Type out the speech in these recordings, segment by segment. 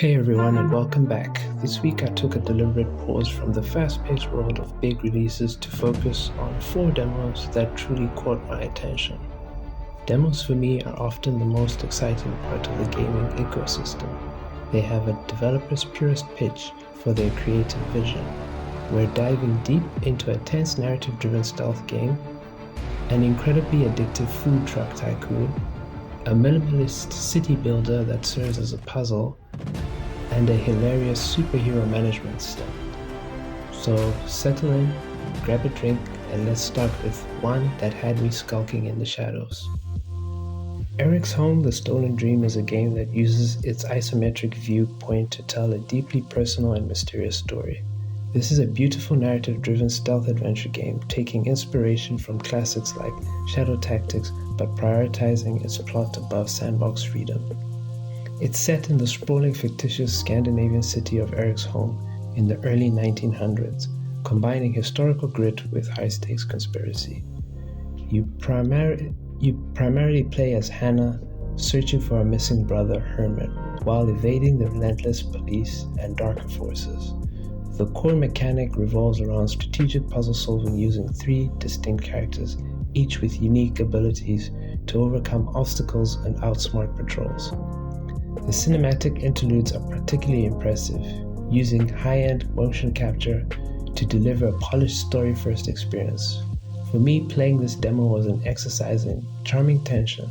Hey everyone, and welcome back. This week I took a deliberate pause from the fast-paced world of big releases to focus on 4 demos that truly caught my attention. Demos for me are often the most exciting part of the gaming ecosystem. They have a developer's purest pitch for their creative vision. We're diving deep into a tense narrative-driven stealth game, an incredibly addictive food truck tycoon, a minimalist city builder that serves as a puzzle, and a hilarious superhero management stunt. So settle in, grab a drink, and let's start with one that had me skulking in the shadows. Eric's Home: The Stolen Dream is a game that uses its isometric viewpoint to tell a deeply personal and mysterious story. This is a beautiful narrative-driven stealth adventure game, taking inspiration from classics like Shadow Tactics but prioritizing its plot above sandbox freedom. It's set in the sprawling fictitious Scandinavian city of Eric's Home in the early 1900s, combining historical grit with high-stakes conspiracy. You primarily play as Hannah, searching for a missing brother, Herman, while evading the relentless police and darker forces. The core mechanic revolves around strategic puzzle solving using 3 distinct characters, each with unique abilities to overcome obstacles and outsmart patrols. The cinematic interludes are particularly impressive, using high-end motion capture to deliver a polished story-first experience. For me, playing this demo was an exercise in charming tension.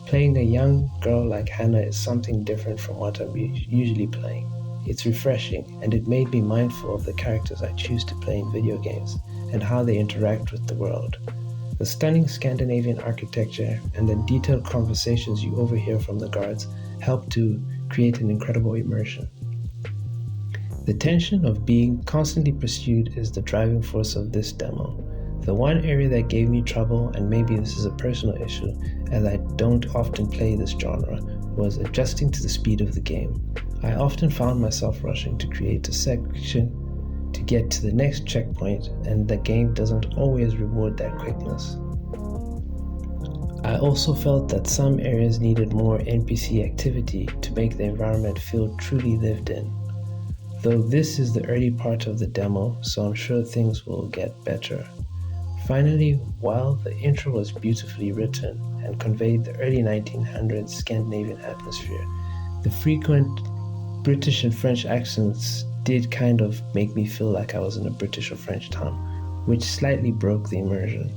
Playing a young girl like Hannah is something different from what I'm usually playing. It's refreshing, and it made me mindful of the characters I choose to play in video games and how they interact with the world. The stunning Scandinavian architecture and the detailed conversations you overhear from the guards help to create an incredible immersion. The tension of being constantly pursued is the driving force of this demo. The one area that gave me trouble, and maybe this is a personal issue as I don't often play this genre, was adjusting to the speed of the game. I often found myself rushing to create a section to get to the next checkpoint, and the game doesn't always reward that quickness. I also felt that some areas needed more NPC activity to make the environment feel truly lived in. Though this is the early part of the demo, so I'm sure things will get better. Finally, while the intro was beautifully written and conveyed the early 1900s Scandinavian atmosphere, the frequent British and French accents did kind of make me feel like I was in a British or French town, which slightly broke the immersion.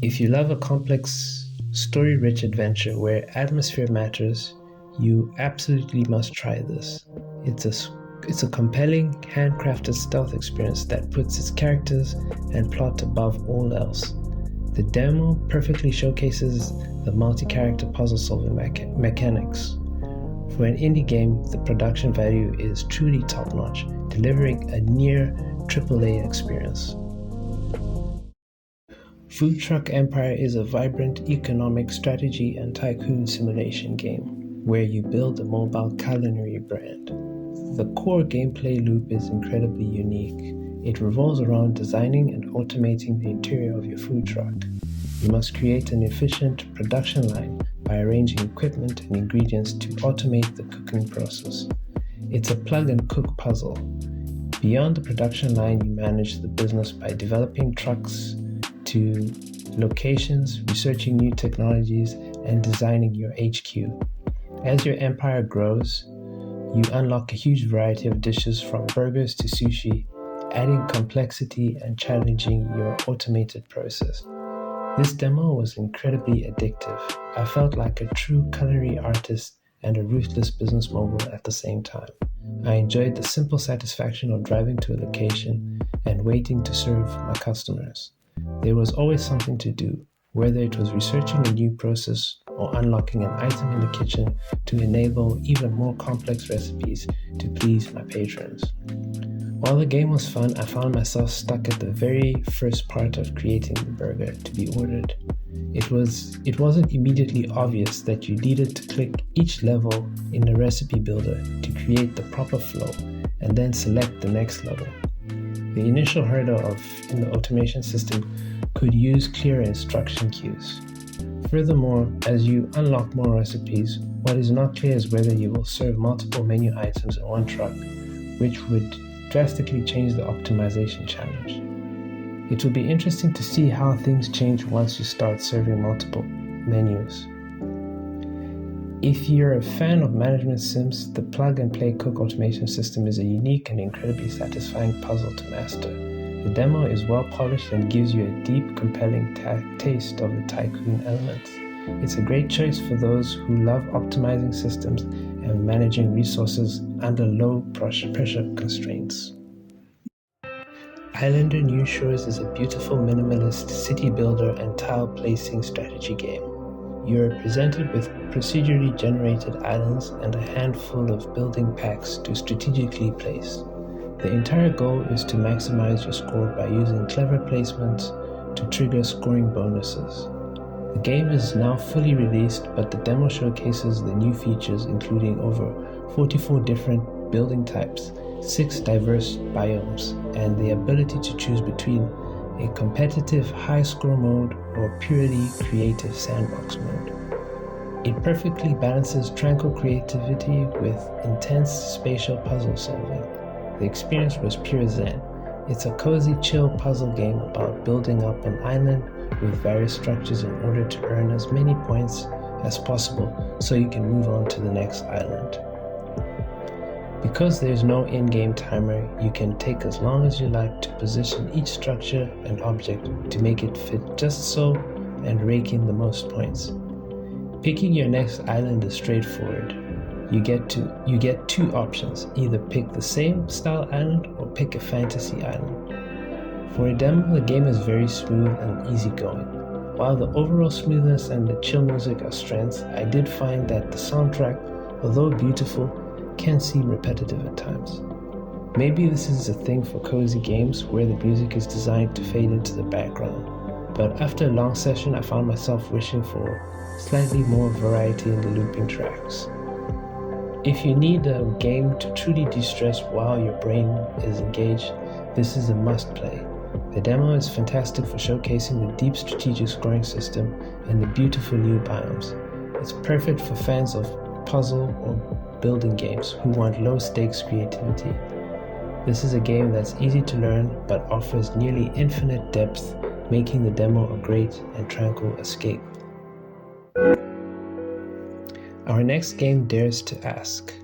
If you love a complex, story-rich adventure where atmosphere matters, you absolutely must try this. It's a compelling, handcrafted stealth experience that puts its characters and plot above all else. The demo perfectly showcases the multi-character puzzle-solving mechanics. For an indie game, the production value is truly top-notch, delivering a near AAA experience. Food Truck Empire is a vibrant economic strategy and tycoon simulation game where you build a mobile culinary brand. The core gameplay loop is incredibly unique. It revolves around designing and automating the interior of your food truck. You must create an efficient production line by arranging equipment and ingredients to automate the cooking process. It's a plug-and-cook puzzle. Beyond the production line, you manage the business by developing trucks to locations, researching new technologies, and designing your HQ. As your empire grows, you unlock a huge variety of dishes from burgers to sushi, adding complexity and challenging your automated process. This demo was incredibly addictive. I felt like a true culinary artist and a ruthless business mogul at the same time. I enjoyed the simple satisfaction of driving to a location and waiting to serve my customers. There was always something to do, whether it was researching a new process or unlocking an item in the kitchen to enable even more complex recipes to please my patrons. While the game was fun, I found myself stuck at the very first part of creating the burger to be ordered. It wasn't immediately obvious that you needed to click each level in the recipe builder to create the proper flow and then select the next level. The initial hurdle in the automation system could use clearer instruction cues. Furthermore, as you unlock more recipes, What is not clear is whether you will serve multiple menu items in one truck, which would drastically change the optimization challenge. It will be interesting to see how things change once you start serving multiple menus. If you're a fan of management sims, the plug-and-play cook automation system is a unique and incredibly satisfying puzzle to master. The demo is well polished and gives you a deep, compelling taste of the tycoon elements. It's a great choice for those who love optimizing systems and managing resources under low pressure constraints. Islander New Shores is a beautiful minimalist city builder and tile placing strategy game. You are presented with procedurally generated islands and a handful of building packs to strategically place. The entire goal is to maximize your score by using clever placements to trigger scoring bonuses. The game is now fully released, but the demo showcases the new features including over 44 different building types, 6 diverse biomes, and the ability to choose between a competitive high-score mode or purely creative sandbox mode. It perfectly balances tranquil creativity with intense spatial puzzle solving. The experience was pure zen. It's a cozy, chill puzzle game about building up an island with various structures in order to earn as many points as possible so you can move on to the next island. Because there's no in-game timer, you can take as long as you like to position each structure and object to make it fit just so and rake in the most points. Picking your next island is straightforward. You get two options, either pick the same style island or pick a fantasy island. For a demo, the game is very smooth and easygoing. While the overall smoothness and the chill music are strengths, I did find that the soundtrack, although beautiful, can seem repetitive at times. Maybe this is a thing for cozy games where the music is designed to fade into the background, but after a long session I found myself wishing for slightly more variety in the looping tracks. If you need a game to truly de-stress while your brain is engaged, this is a must-play. The demo is fantastic for showcasing the deep strategic scoring system and the beautiful new biomes. It's perfect for fans of puzzle or building games who want low-stakes creativity. This is a game that's easy to learn but offers nearly infinite depth, making the demo a great and tranquil escape. Our next game dares to ask,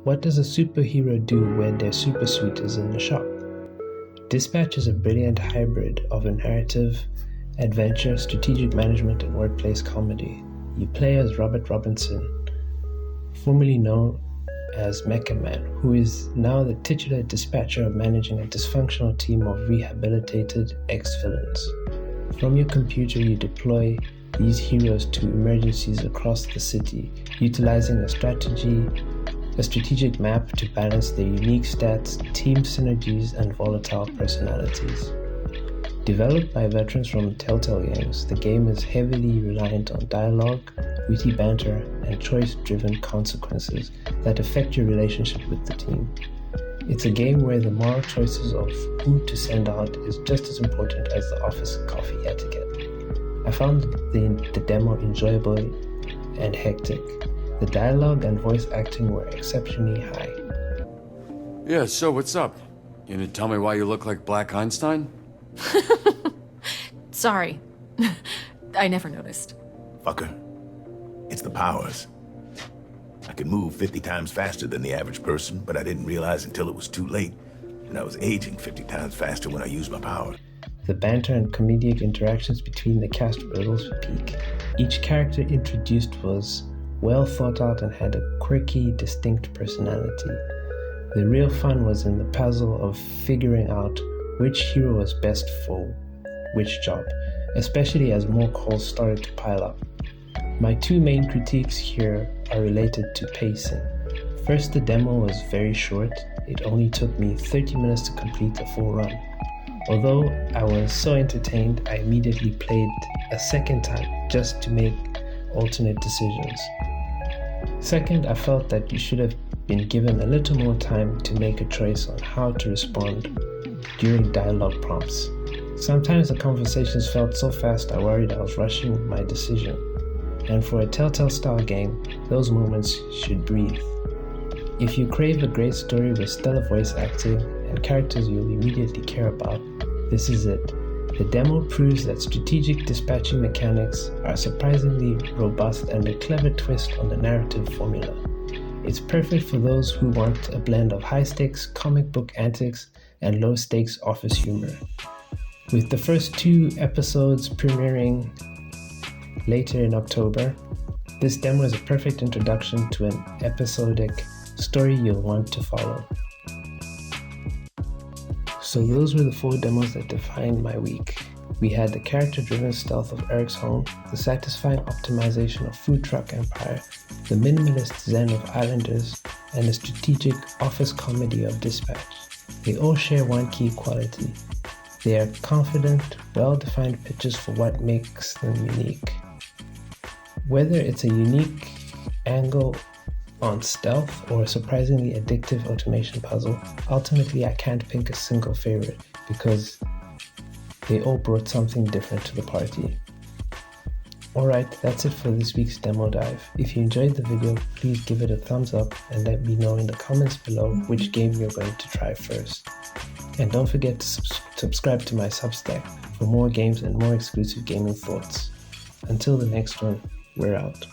what does a superhero do when their supersuit is in the shop? Dispatch is a brilliant hybrid of a narrative, adventure, strategic management, and workplace comedy. You play as Robert Robinson, formerly known as Mecha Man, who is now the titular dispatcher of managing a dysfunctional team of rehabilitated ex-villains. From your computer, you deploy these heroes to emergencies across the city, utilizing a strategic map to balance their unique stats, team synergies, and volatile personalities. Developed by veterans from Telltale Games, the game is heavily reliant on dialogue, witty banter, and choice-driven consequences that affect your relationship with the team. It's a game where the moral choices of who to send out is just as important as the office coffee etiquette. I found the demo enjoyable and hectic. The dialogue and voice acting were exceptionally high. Yeah, so what's up? You gonna tell me why you look like Black Einstein? Sorry. I never noticed. Fucker. It's the powers. I could move 50 times faster than the average person, but I didn't realize until it was too late. And I was aging 50 times faster when I used my power. The banter and comedic interactions between the cast were at its peak. Each character introduced was well thought out and had a quirky, distinct personality. The real fun was in the puzzle of figuring out which hero was best for which job, especially as more calls started to pile up. My two main critiques here are related to pacing. First, the demo was very short. It only took me 30 minutes to complete a full run. Although I was so entertained, I immediately played a second time just to make alternate decisions. Second, I felt that you should have been given a little more time to make a choice on how to respond during dialogue prompts. Sometimes the conversations felt so fast I worried I was rushing my decision. and for a Telltale style game, those moments should breathe. If you crave a great story with stellar voice acting and characters you'll immediately care about, this is it. The demo proves that strategic dispatching mechanics are surprisingly robust and a clever twist on the narrative formula. It's perfect for those who want a blend of high-stakes comic book antics and low-stakes office humor. With the first 2 episodes premiering later in October, this demo is a perfect introduction to an episodic story you'll want to follow. So those were the 4 demos that defined my week. We had the character-driven stealth of Eric's Home, the satisfying optimization of Food Truck Empire, the minimalist zen of Islanders, and the strategic office comedy of Dispatch. They all share one key quality. They are confident, well-defined pitches for what makes them unique. Whether it's a unique angle on stealth or a surprisingly addictive automation puzzle, ultimately I can't pick a single favorite because they all brought something different to the party. Alright, that's it for this week's demo dive. If you enjoyed the video, please give it a thumbs up and let me know in the comments below which game you're going to try first. And don't forget to subscribe to my Substack for more games and more exclusive gaming thoughts. Until the next one, we're out.